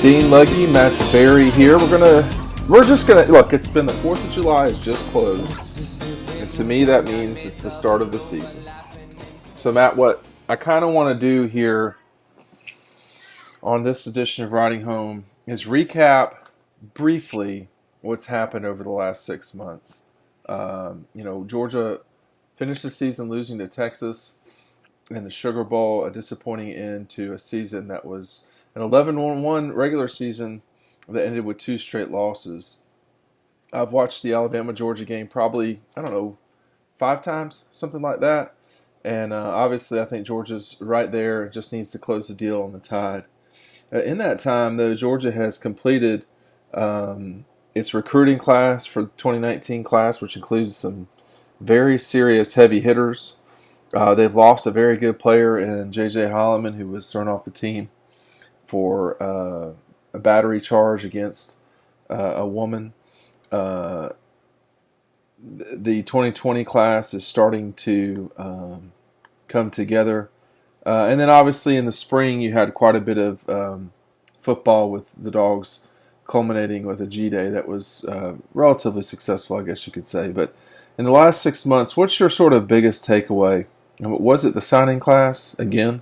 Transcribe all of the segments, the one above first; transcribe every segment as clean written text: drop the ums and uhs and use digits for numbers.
Dean Legge, Matt DeBary here. We're just gonna look. It's been the 4th of July is just closed, and to me that means it's the start of the season. So Matt, what I kind of want to do here on this edition of Riding Home is recap briefly what's happened over the last 6 months. Georgia finished the season losing to Texas in the Sugar Bowl, a disappointing end to a season that was an 11-1 regular season that ended with 2 straight losses. I've watched the Alabama-Georgia game probably, 5 times, something like that. And obviously I think Georgia's right there, just needs to close the deal on the Tide. In that time, though, Georgia has completed its recruiting class for the 2019 class, which includes some very serious heavy hitters. They've lost a very good player in J.J. Holloman, who was thrown off the team for a battery charge against a woman. The 2020 class is starting to come together. And then obviously in the spring you had quite a bit of football with the Dogs culminating with a G-Day that was relatively successful, I guess you could say. But in the last 6 months, what's your sort of biggest takeaway? Was it the signing class again?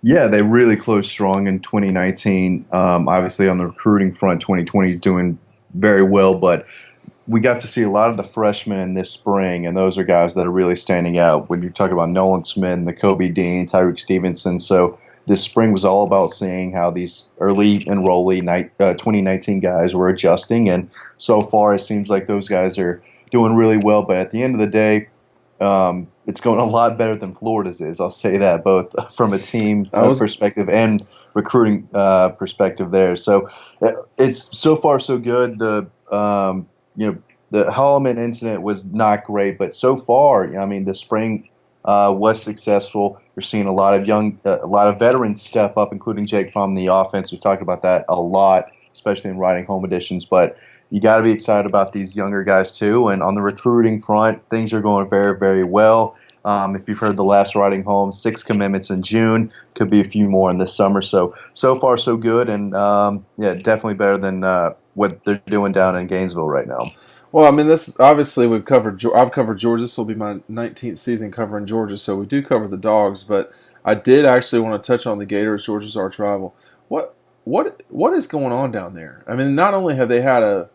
Yeah, they really closed strong in 2019. Obviously, on the recruiting front, 2020 is doing very well, but we got to see a lot of the freshmen in this spring, and those are guys that are really standing out. When you talk about Nolan Smith, Nakobe Dean, Tyreek Stevenson, so this spring was all about seeing how these early enrollee 2019 guys were adjusting, and so far it seems like those guys are doing really well. But at the end of the day, it's going a lot better than Florida's is. I'll say that, both from a team perspective and recruiting perspective there. So it's so far so good. The Holloman incident was not great, but so far, the spring was successful. You're seeing a lot of veterans step up, including Jake Fromm in the offense. We talked about that a lot, especially in Riding Home editions, but you got to be excited about these younger guys too. And on the recruiting front, things are going very, very well. If you've heard the last Riding Home, 6 commitments in June, could be a few more in this summer. So far so good, and definitely better than what they're doing down in Gainesville right now. Well, this obviously I've covered Georgia. This will be my 19th season covering Georgia, so we do cover the Dogs. But I did actually want to touch on the Gators, Georgia's arch rival. What is going on down there? Not only have they had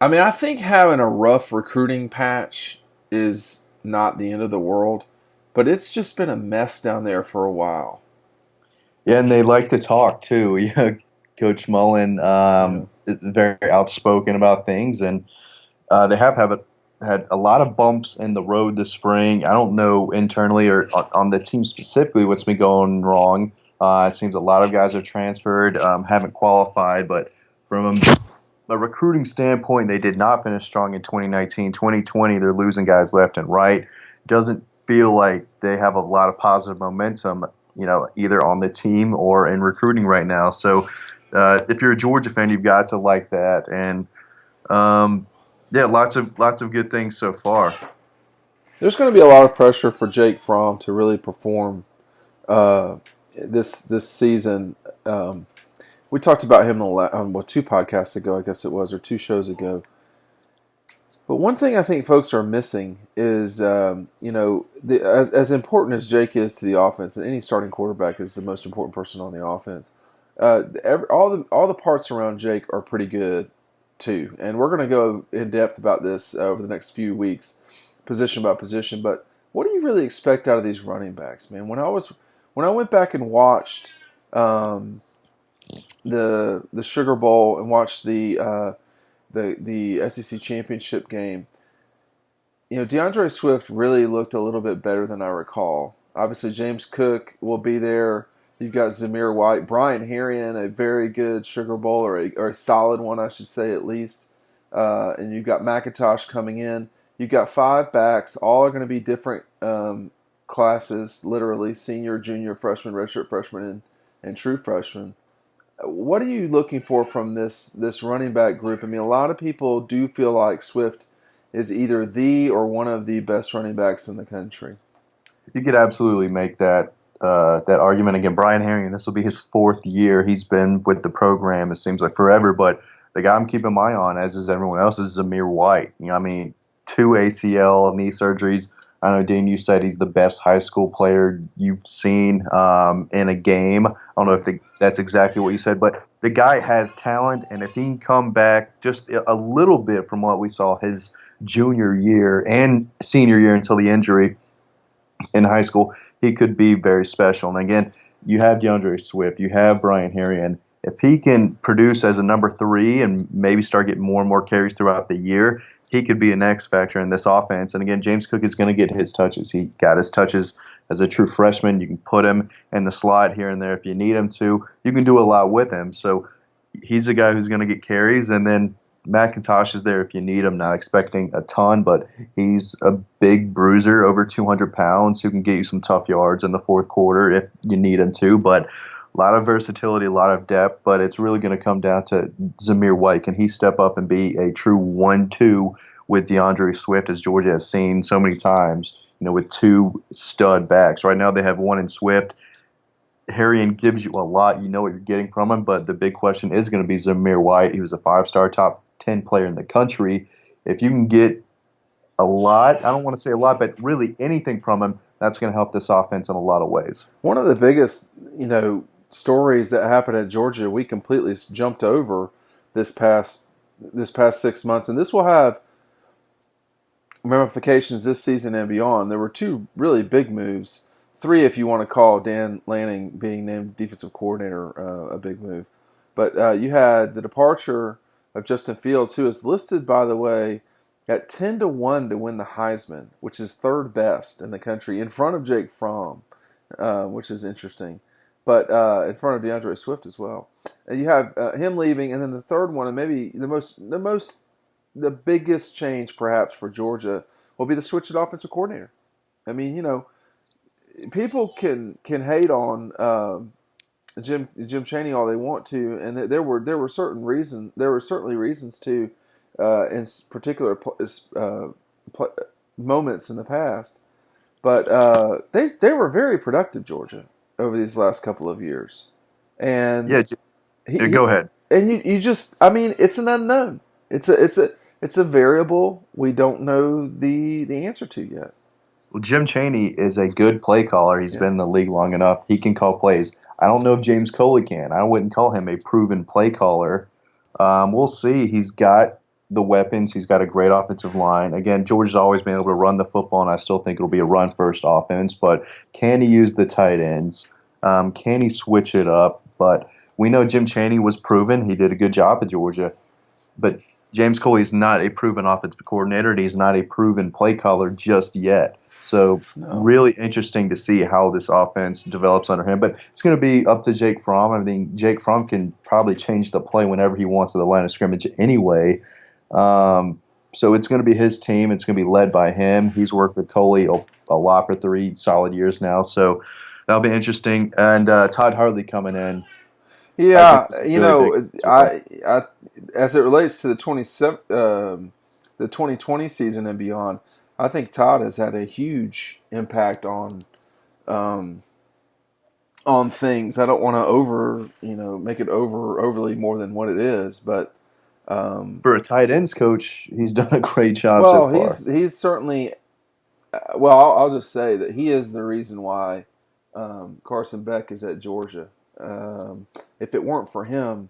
I think having a rough recruiting patch is not the end of the world, but it's just been a mess down there for a while. Yeah, and they like to talk too. Yeah, Coach Mullen is very outspoken about things, and they have had a lot of bumps in the road this spring. I don't know internally or on the team specifically what's been going wrong. It seems a lot of guys are transferred, haven't qualified, but from a recruiting standpoint, they did not finish strong in 2019. 2020, they're losing guys left and right. Doesn't feel like they have a lot of positive momentum, either on the team or in recruiting right now. So if you're a Georgia fan, you've got to like that. And lots of good things so far. There's going to be a lot of pressure for Jake Fromm to really perform this season. We talked about him on 2 podcasts ago, I guess it was, or 2 shows ago. But one thing I think folks are missing is, as important as Jake is to the offense, and any starting quarterback is the most important person on the offense, all the parts around Jake are pretty good too. And we're going to go in depth about this over the next few weeks, position by position. But what do you really expect out of these running backs, man? When I went back and watched the Sugar Bowl and watched the SEC championship game, DeAndre Swift really looked a little bit better than I recall. Obviously, James Cook will be there. You've got Zamir White, Brian Herrien, a very good Sugar Bowl, or a solid one, I should say, at least. And you've got McIntosh coming in. You've got 5 backs. All are going to be different classes, literally senior, junior, freshman, redshirt freshman, and true freshman. What are you looking for from this running back group? A lot of people do feel like Swift is either the or one of the best running backs in the country. You could absolutely make that that argument again. Brian Herring, this will be his 4th year. He's been with the program, it seems like forever, but the guy I'm keeping my eye on, as is everyone else, is Zamir White. 2 ACL knee surgeries. I know, Dean, you said he's the best high school player you've seen in a game. I don't know if that's exactly what you said, but the guy has talent, and if he can come back just a little bit from what we saw his junior year and senior year until the injury in high school, he could be very special. And again, you have DeAndre Swift, you have Brian Herrion. If he can produce as a number 3 and maybe start getting more and more carries throughout the year, he could be an X factor in this offense. And again, James Cook is going to get his touches. He got his touches as a true freshman. You can put him in the slot here and there if you need him to. You can do a lot with him. So he's a guy who's going to get carries. And then McIntosh is there if you need him. Not expecting a ton, but he's a big bruiser, over 200 pounds, who can get you some tough yards in the fourth quarter if you need him to. But a lot of versatility, a lot of depth, but it's really going to come down to Zamir White. Can he step up and be a true 1-2 with DeAndre Swift, as Georgia has seen so many times, with 2 stud backs? Right now they have 1 in Swift. Herrion gives you a lot. You know what you're getting from him, but the big question is going to be Zamir White. He was a 5-star top 10 player in the country. If you can get a lot, I don't want to say a lot, but really anything from him, that's going to help this offense in a lot of ways. One of the biggest, stories that happened at Georgia, we completely jumped over this past 6 months, and this will have ramifications this season and beyond. There were 2 really big moves, 3 if you want to call Dan Lanning being named defensive coordinator a big move. But you had the departure of Justin Fields, who is listed, by the way, at 10-1 to win the Heisman, which is 3rd best in the country, in front of Jake Fromm, which is interesting. But in front of DeAndre Swift as well. And you have him leaving, and then the third one, and maybe the biggest change perhaps for Georgia will be the switch at offensive coordinator. I mean, people can hate on Jim Chaney all they want to, and there were certainly reasons to in particular moments in the past, but they were very productive, Georgia, over these last couple of years. And go ahead. And you just, I mean, it's an unknown. It's a variable we don't know the answer to yet. Well, Jim Chaney is a good play caller. He's been in the league long enough. He can call plays. I don't know if James Coley can. I wouldn't call him a proven play caller. We'll see. He's got the weapons. He's got a great offensive line. Again, Georgia's always been able to run the football, and I still think it'll be a run-first offense. But can he use the tight ends? Can he switch it up? But we know Jim Chaney was proven. He did a good job at Georgia. But James Coley is not a proven offensive coordinator, and he's not a proven play caller just yet. So really interesting to see how this offense develops under him. But it's going to be up to Jake Fromm. I mean, Jake Fromm can probably change the play whenever he wants at the line of scrimmage anyway. So it's going to be his team. It's going to be led by him. He's worked with Coley a lot for 3 solid years now. So that'll be interesting. And Todd Hartley coming in. Yeah, I as it relates to the 2020 season and beyond, I think Todd has had a huge impact on things. I don't want to make it overly more than what it is, but for a tight ends coach, he's done a great job so far. He's certainly I'll just say that he is the reason why Carson Beck is at Georgia. If it weren't for him,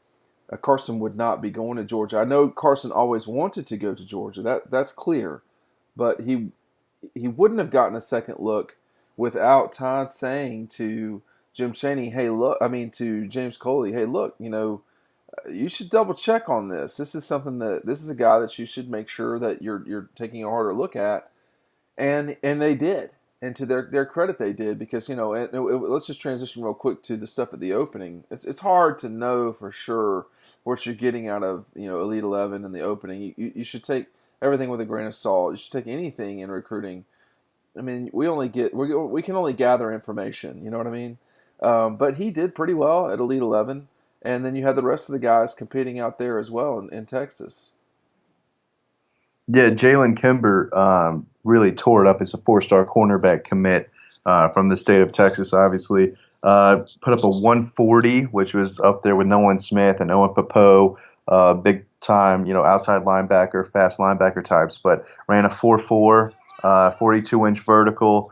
Carson would not be going to Georgia. I know Carson always wanted to go to Georgia. That's clear. But he wouldn't have gotten a second look without Todd saying to Jim Chaney, to James Coley, hey, look, you should double check on this. This is a guy that you should make sure that you're taking a harder look at. And they did. And to their credit, they did, because, let's just transition real quick to the stuff at the opening. It's hard to know for sure what you're getting out of, Elite 11 in the opening. You should take everything with a grain of salt. You should take anything in recruiting. I mean, we can only gather information. You know what I mean? But he did pretty well at Elite 11, and then you had the rest of the guys competing out there as well in Texas. Yeah, Jalen Kimber really tore it up as a 4-star cornerback commit from the state of Texas, obviously. Put up a 140, which was up there with Nolan Smith and Owen Popo, big time, outside linebacker, fast linebacker types, but ran a 4.4, 42-inch vertical,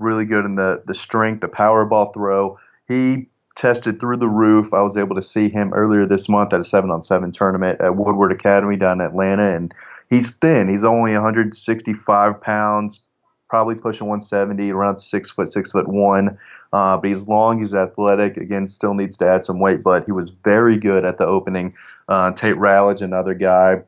really good in the strength, the power ball throw. He tested through the roof. I was able to see him earlier this month at a 7-on-7 tournament at Woodward Academy down in Atlanta, and he's thin. He's only 165 pounds, probably pushing 170, around 6 foot, 6'1". But he's long, he's athletic. Again, still needs to add some weight, but he was very good at the opening. Tate Rowledge, another guy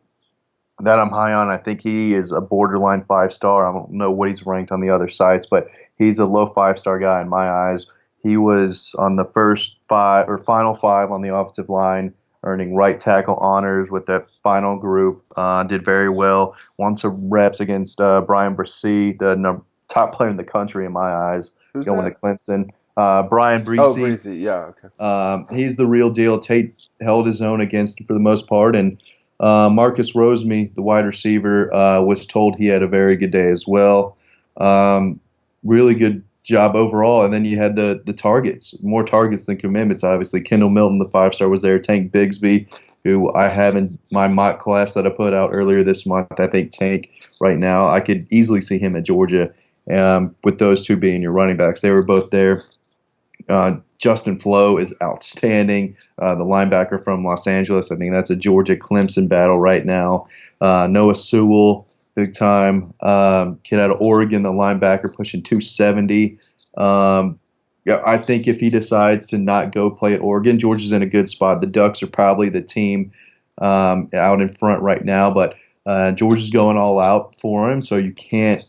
that I'm high on. I think he is a borderline 5-star. I don't know what he's ranked on the other sites, but he's a low 5-star guy in my eyes. He was on the first 5 or final 5 on the offensive line, earning right tackle honors with that final group. Did very well. Won some reps against Brian Bresee, the top player in the country in my eyes. Who's going that? to Clemson. Brian Bresee. Oh, Breezy. Yeah. Okay. He's the real deal. Tate held his own against him for the most part. And Marcus Roseme, the wide receiver, was told he had a very good day as well. Really good job overall. And then you had the targets, more targets than commitments, obviously. Kendall Milton, the 5-star, was there. Tank Bigsby, who I have in my mock class that I put out earlier this month. I think Tank right now, I could easily see him at Georgia, with those two being your running backs. They were both there. Justin Flo is outstanding. The linebacker from Los Angeles. I think that's a Georgia-Clemson battle right now. Noah Sewell, big time. Kid out of Oregon, the linebacker, pushing 270. I think if he decides to not go play at Oregon, Georgia's in a good spot. The Ducks are probably the team out in front right now, but Georgia's going all out for him, so you can't,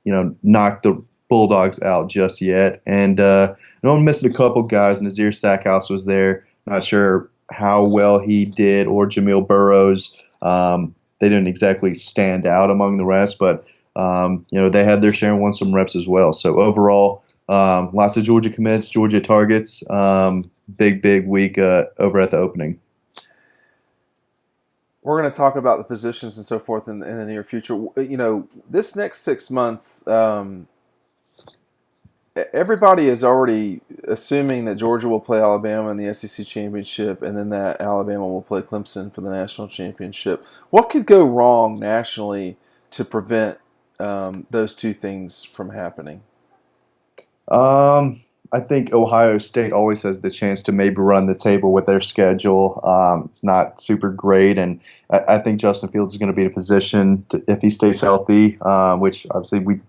knock the Bulldogs out just yet. And I'm missing a couple guys. Nazir Stackhouse was there. Not sure how well he did, or Jamil Burrows. They didn't exactly stand out among the rest, but they had their share and won some reps as well. So overall, lots of Georgia commits, Georgia targets. Big week over at the opening. We're going to talk about the positions and so forth in the near future. This next 6 months, everybody is already assuming that Georgia will play Alabama in the SEC championship, and then that Alabama will play Clemson for the national championship. What could go wrong nationally to prevent those two things from happening? I think Ohio State always has the chance to maybe run the table with their schedule. It's not super great, and I think Justin Fields is going to be in a position to, if he stays healthy, which obviously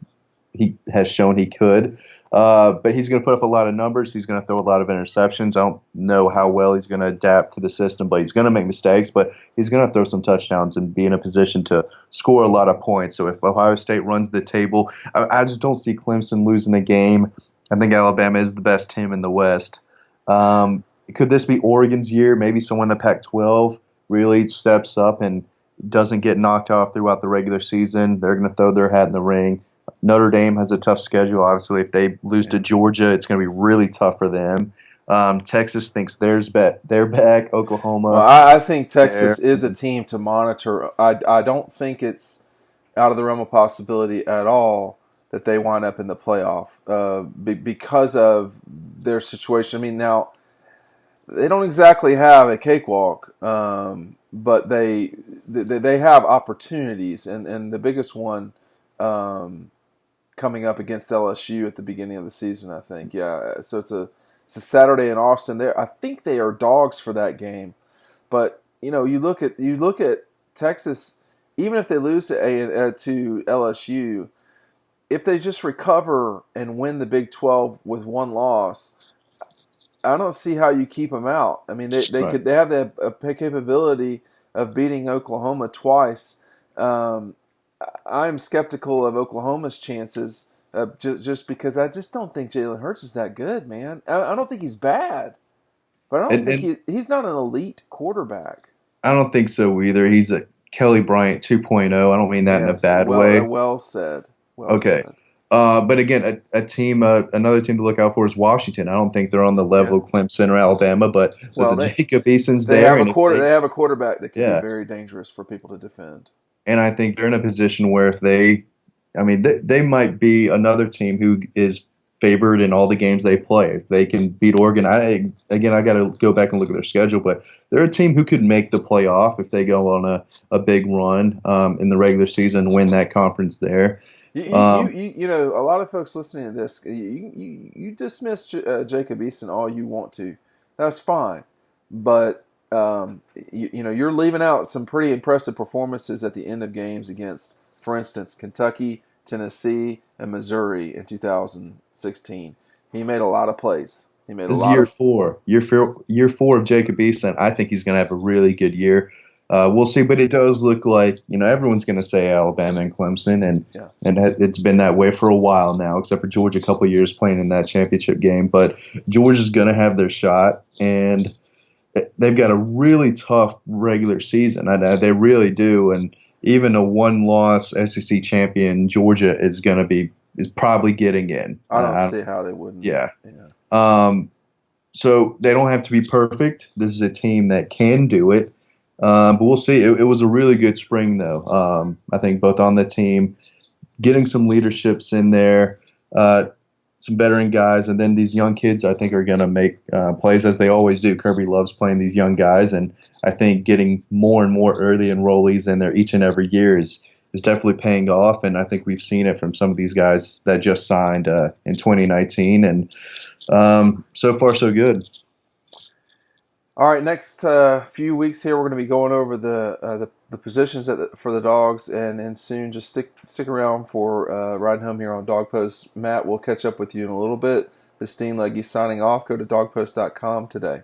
he has shown he could. But he's going to put up a lot of numbers. He's going to throw a lot of interceptions. I don't know how well he's going to adapt to the system, but he's going to make mistakes. But he's going to throw some touchdowns and be in a position to score a lot of points. So if Ohio State runs the table, I just don't see Clemson losing a game. I think Alabama is the best team in the West. Could this be Oregon's year? Maybe someone in the Pac-12 really steps up and doesn't get knocked off throughout the regular season. They're going to throw their hat in the ring. Notre Dame has a tough schedule. Obviously, if they lose to Georgia, it's going to be really tough for them. Texas thinks they're back. Oklahoma. Well, I think Texas is a team to monitor. I don't think it's out of the realm of possibility at all that they wind up in the playoff because of their situation. I mean, now they don't exactly have a cakewalk, but they have opportunities, and the biggest one coming up against LSU at the beginning of the season, I think. Yeah, so it's a Saturday in Austin. There, I think they are dogs for that game. But you look at Texas. Even if they lose to LSU, if they just recover and win the Big 12 with one loss, I don't see how you keep them out. I mean, they have the capability of beating Oklahoma twice. I'm skeptical of Oklahoma's chances just because I just don't think Jalen Hurts is that good, man. I don't think he's bad, but I don't think he's not an elite quarterback. I don't think so either. He's a Kelly Bryant 2.0. I don't mean that in a bad way. Well said. Okay. But again, another team to look out for is Washington. I don't think they're on the level of Clemson or Alabama, but there's Jacob Eason's there. They have a quarterback that can be very dangerous for people to defend. And I think they're in a position where if they I mean, they might be another team who is favored in all the games they play. If they can beat Oregon, I got to go back and look at their schedule, but they're a team who could make the playoff if they go on a big run in the regular season, win that conference there. You know, a lot of folks listening to this, you dismiss Jacob Eason all you want to. That's fine, but you know, you're leaving out some pretty impressive performances at the end of games against, for instance, Kentucky, Tennessee, and Missouri in 2016. He made a lot of plays. He made a This is lot year of. four. Year four of Jacob Eason. I think he's going to have a really good year. We'll see, but it does look like everyone's going to say Alabama and Clemson, and it's been that way for a while now, except for Georgia a couple of years playing in that championship game. But Georgia's going to have their shot, and they've got a really tough regular season. They really do, and even a one-loss SEC champion Georgia is probably getting in. I don't see how they wouldn't. Yeah. So they don't have to be perfect. This is a team that can do it. But we'll see. It was a really good spring, though. I think both on the team, getting some leaderships in there, some veteran guys, and then these young kids, I think, are going to make plays as they always do. Kirby loves playing these young guys, and I think getting more and more early enrollees in there each and every year is definitely paying off. And I think we've seen it from some of these guys that just signed in 2019, and so far so good. All right, next few weeks here, we're going to be going over the positions for the Dogs, and soon just stick around for Riding Home here on Dog Post. Matt, we'll catch up with you in a little bit. This is Dean Legge signing off. Go to dogpost.com today.